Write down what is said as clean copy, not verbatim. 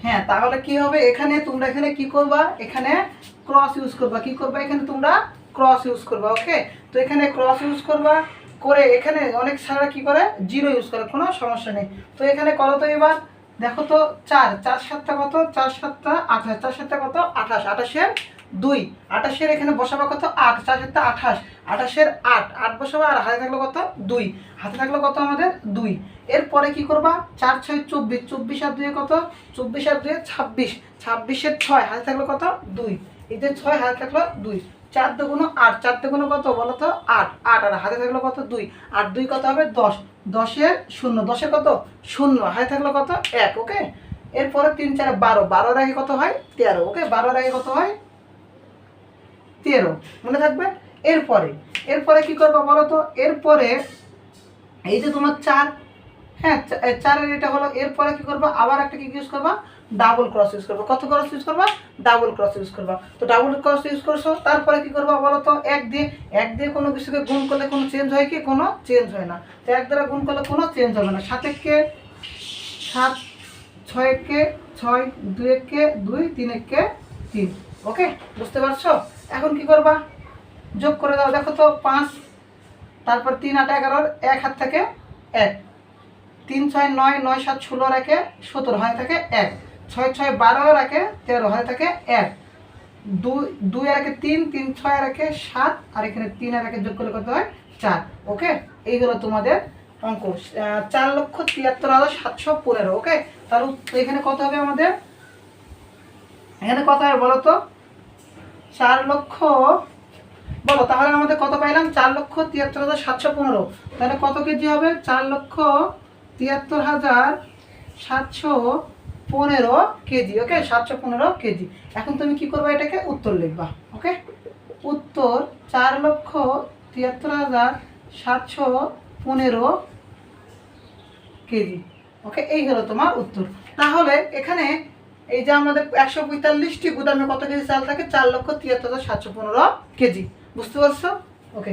হ্যাঁ, তাহলে কি হবে, এখানে তোমরা এখানে কি করবা, এখানে ক্রস ইউজ করবা। কি করবা, এখানে তোমরা ক্রস ইউজ করবা। ওকে, তো এখানে ক্রস ইউজ করবা করে এখানে অনেক সারা কি করে জিরো ইউজ করে, কোনো সমস্যা নেই। তো এখানে করো তো এবার, দেখো তো 4 4 7টা কত, 4 7টা 28, 4 7টা কত 28, 28-এর 2, 28-এর এখানে বসাবা কত 8, 4 7টা 28, 28-এর 8, 8 বসাবা, আর হাতে থাকলো কত 2, হাতে থাকলো কত আমাদের 2। এরপরে কি করবা, 4 6 24, 24 আর 2 কত, 24 আর 2 26, 26-এর 6, হাতে থাকলো কত 2, এই যে 6 হাতে থাকলো 2, 4 দুগুণ 8, 4 দুগুণ কত বলো তো 8, 8 আর হাতে থাকলো কত 2, 8 2 কত হবে 10, 10-এর 0, 10-এ কত 0, হাতে থাকলো কত 1। ওকে, এরপরে 3 4 12, 12-এর আগে কত হয় 13। ওকে, 12-এর আগে কত হয় 13, মনে থাকবে। এরপরে এরপরে কি করবো বলো তো, এরপরে এই যে তোমার 4, হ্যাঁ 4-এর এটা হলো। এরপরে কি করবা, আবার একটা কি ইউজ করবা, ডাবল ক্রস ইউজ করবা। কত ক্রস ইউজ করবা, ডাবল ক্রস ইউজ করবা। তো ডাবল ক্রস ইউজ করছো, তারপরে কি করবা বলো তো, 1 দিয়ে কোনো কিছুকে গুণ করলে কোনো চেঞ্জ হয় কি, কোনো চেঞ্জ হয় না। তো 1 দ্বারা গুণ করলে কোনো চেঞ্জ হবে না। 7-একে 7, 6-একে 6, 2-একে 2, 3-একে 3। ওকে, বুঝতে পারছো। এখন কি করবা, যোগ করে দাও। দেখো তো 5, তারপর 3 8 11, 1 হাত থেকে 1, 3 6 9, 9 7 16 রাখে 17, হয় থাকে 1, 6 6 12 রাখে 13, হয় থাকে 1, 2 2 রাখে 3, 3 6 রাখে 7, আর এখানে 3 রাখে যোগ করলে কত হয় 4। ওকে, এই হলো তোমাদের অঙ্ক, 4,73,715। ওকে, তাহলে এখানে কত হবে আমাদের, এখানে কত হবে বলো তো, 4 লক্ষ, বলো তাহলে আমাদের কত পাইলাম, 4,73,715। তাহলে কত কেজি হবে, 4,73,715 কেজি। ওকে, 715 কেজি। এখন তুমি কি করবে, এটাকে উত্তর লিখবা। ওকে, উত্তর 4,73,715 কেজি। ওকে, এই হলো তোমার উত্তর। তাহলে এখানে এই যে আমাদের 145টি গুদামে কত কেজি চাল থাকে, 4,73,715 কেজি। বুঝতে পারছো। ওকে।